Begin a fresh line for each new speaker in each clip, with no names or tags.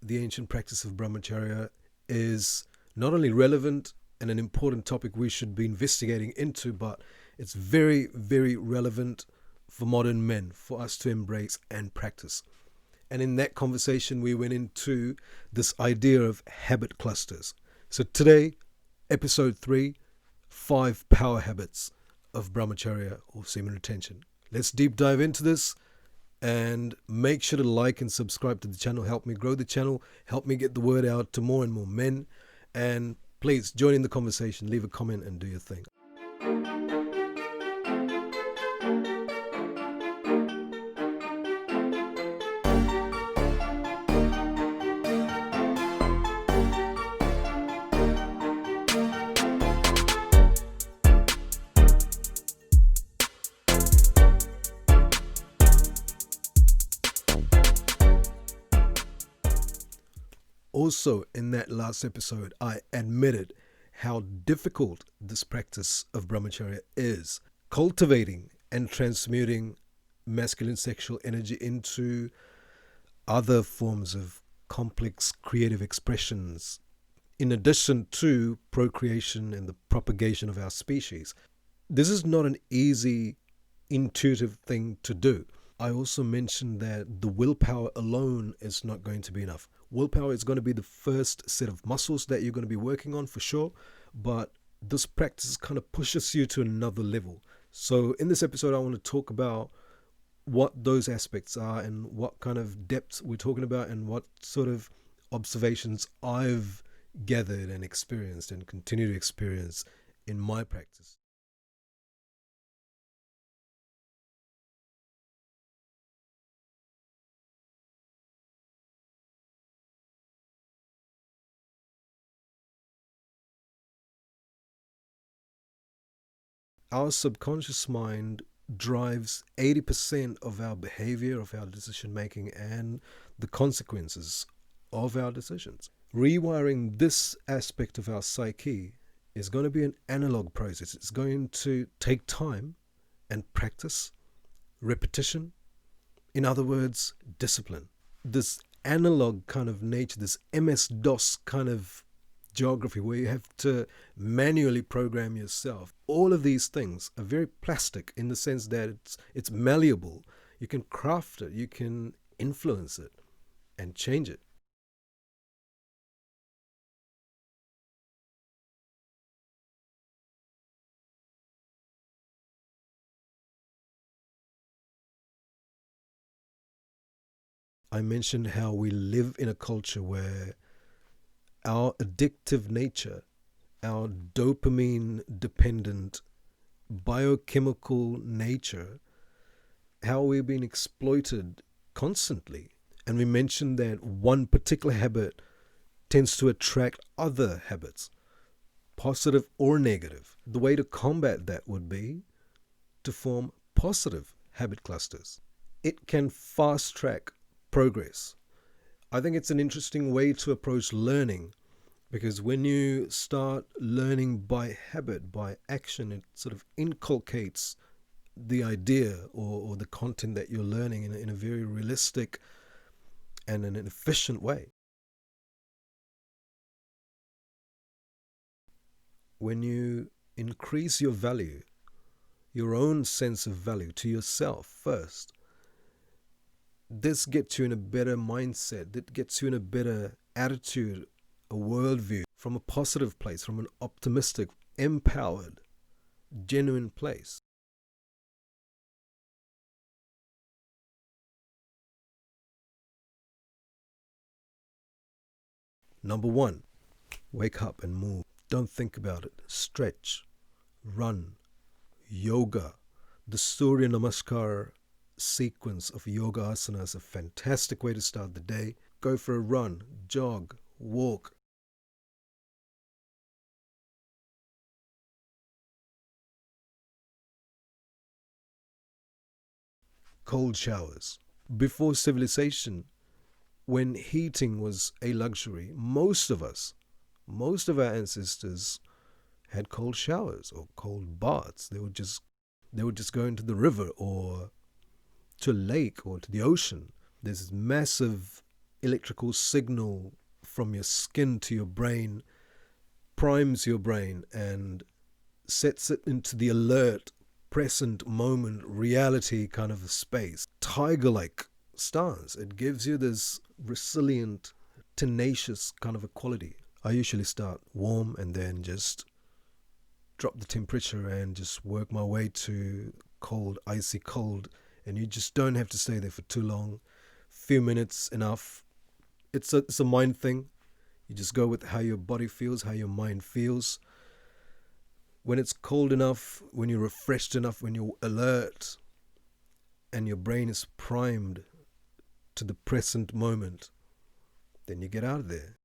the ancient practice of Brahmacharya is not only relevant and an important topic we should be investigating into, but it's very, very relevant for modern men, for us to embrace and practice. And in that conversation, we went into this idea of habit clusters. So today, episode 3, 5 power habits of Brahmacharya or semen retention. Let's deep dive into this and make sure to like and subscribe to the channel. Help me grow the channel. Help me get the word out to more and more men. And please join in the conversation. Leave a comment and do your thing. Also, in that last episode, I admitted how difficult this practice of Brahmacharya is. Cultivating and transmuting masculine sexual energy into other forms of complex creative expressions, in addition to procreation and the propagation of our species. This is not an easy, intuitive thing to do. I also mentioned that the willpower alone is not going to be enough. Willpower is going to be the first set of muscles that you're going to be working on for sure, but this practice kind of pushes you to another level. So in this episode, I want to talk about what those aspects are and what kind of depths we're talking about and what sort of observations I've gathered and experienced and continue to experience in my practice. Our subconscious mind drives 80% of our behavior, of our decision making, and the consequences of our decisions. Rewiring this aspect of our psyche is going to be an analog process. It's going to take time and practice, repetition. In other words, discipline. This analog kind of nature, this MS-DOS kind of geography where you have to manually program yourself. All of these things are very plastic in the sense that it's malleable. You can craft it, you can influence it and change it. I mentioned how we live in a culture where our addictive nature, our dopamine dependent biochemical nature, how we're being exploited constantly. And we mentioned that one particular habit tends to attract other habits, positive or negative. The way to combat that would be to form positive habit clusters. It can fast track progress. I think it's an interesting way to approach learning, because when you start learning by habit, by action, it sort of inculcates the idea or the content that you're learning in a very realistic and in an efficient way. When you increase your value, your own sense of value to yourself first, this gets you in a better mindset, that gets you in a better attitude, a worldview, from a positive place, from an optimistic, empowered, genuine place. Number 1, wake up and move. Don't think about it. Stretch, run, yoga. The Surya Namaskar sequence of yoga asana is a fantastic way to start the day. Go for a run, jog, walk. Cold showers. Before civilization, when heating was a luxury, most of our ancestors had cold showers or cold baths. They would just go into the river or to a lake or to the ocean. There's massive electrical signal from your skin to your brain, primes your brain and sets it into the alert, present moment, reality kind of a space. Tiger-like stance. It gives you this resilient, tenacious kind of a quality. I usually start warm and then just drop the temperature and just work my way to cold, icy cold. And you just don't have to stay there for too long. Few minutes enough. It's a mind thing. You just go with how your body feels, how your mind feels. When it's cold enough, when you're refreshed enough, when you're alert, and your brain is primed to the present moment, then you get out of there.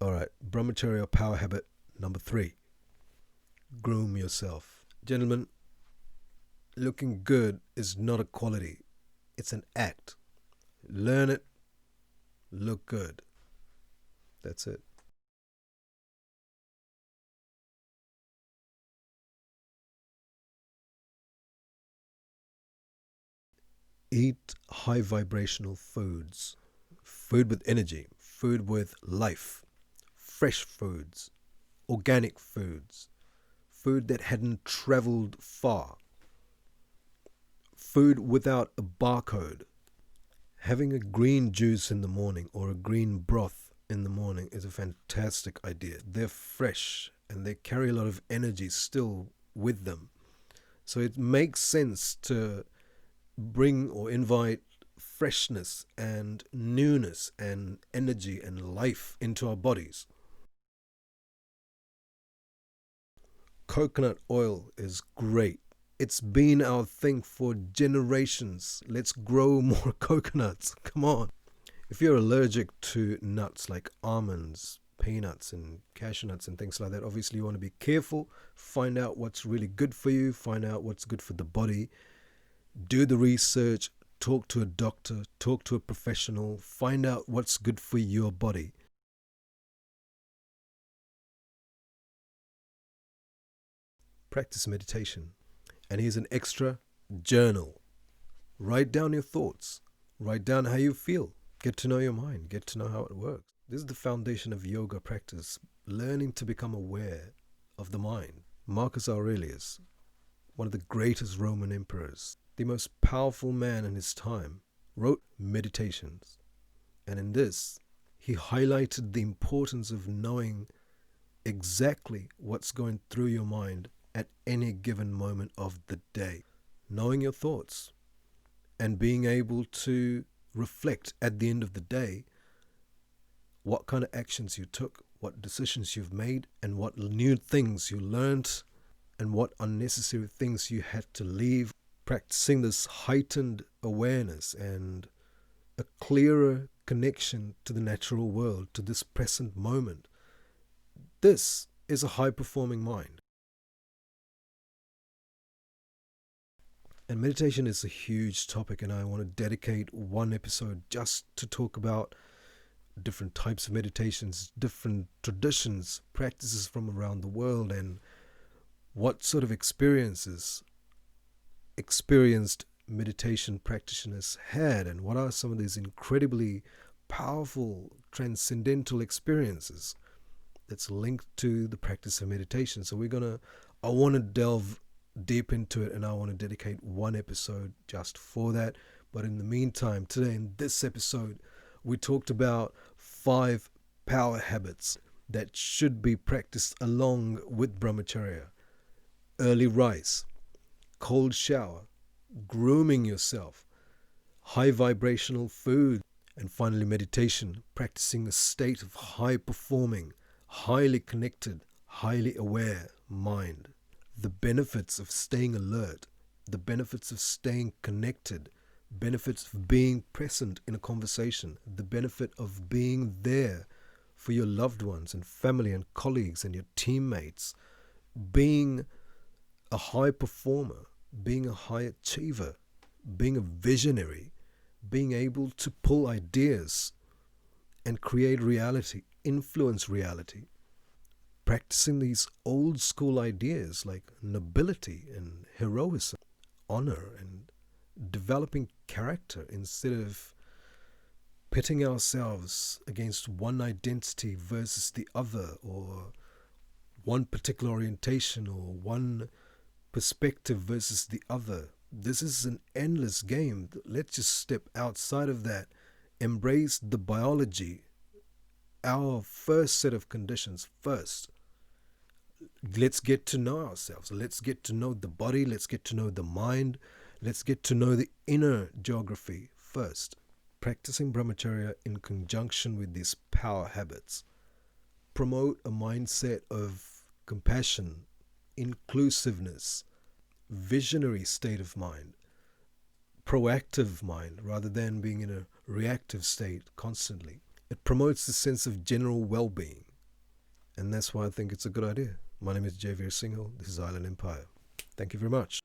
All right, Brahmacharya power habit number 3. Groom yourself. Gentlemen, looking good is not a quality. It's an act. Learn it. Look good. That's it. Eat high vibrational foods. Food with energy. Food with life. Fresh foods. Organic foods. Food that hadn't traveled far. Food without a barcode. Having a green juice in the morning or a green broth in the morning is a fantastic idea. They're fresh and they carry a lot of energy still with them. So it makes sense to bring or invite freshness and newness and energy and life into our bodies. Coconut oil is great. It's been our thing for generations. Let's grow more coconuts. Come on. If you're allergic to nuts like almonds, peanuts and cashew nuts and things like that, obviously you want to be careful. Find out what's really good for you. Find out what's good for the body. Do the research. Talk to a doctor. Talk to a professional. Find out what's good for your body. Practice meditation. And here's an extra: journal. Write down your thoughts. Write down how you feel. Get to know your mind. Get to know how it works. This is the foundation of yoga practice. Learning to become aware of the mind. Marcus Aurelius, one of the greatest Roman emperors, the most powerful man in his time, wrote Meditations. And in this, he highlighted the importance of knowing exactly what's going through your mind at any given moment of the day. Knowing your thoughts and being able to reflect at the end of the day what kind of actions you took, what decisions you've made, and what new things you learned, and what unnecessary things you had to leave. Practicing this heightened awareness and a clearer connection to the natural world, to this present moment. This is a high-performing mind. And meditation is a huge topic, and I want to dedicate one episode just to talk about different types of meditations, different traditions, practices from around the world, and what sort of experiences experienced meditation practitioners had, and what are some of these incredibly powerful, transcendental experiences that's linked to the practice of meditation. So I want to delve deep into it, and I want to dedicate one episode just for that. But in the meantime, today in this episode, we talked about 5 power habits that should be practiced along with Brahmacharya. Early rise, cold shower, grooming yourself, high vibrational food, and finally meditation, practicing a state of high performing, highly connected, highly aware mind. The benefits of staying alert, the benefits of staying connected, benefits of being present in a conversation, the benefit of being there for your loved ones and family and colleagues and your teammates, being a high performer, being a high achiever, being a visionary, being able to pull ideas and create reality, influence reality. Practicing these old school ideas like nobility and heroism, honor and developing character instead of pitting ourselves against one identity versus the other, or one particular orientation or one perspective versus the other. This is an endless game. Let's just step outside of that, embrace the biology, our first set of conditions first. Let's get to know ourselves. Let's get to know the body. Let's get to know the mind. Let's get to know the inner geography first. Practicing Brahmacharya in conjunction with these power habits promote a mindset of compassion, inclusiveness, visionary state of mind, proactive mind rather than being in a reactive state constantly. It promotes the sense of general well-being, and that's why I think it's a good idea. My name is Javier Singhal. This is Island Empire. Thank you very much.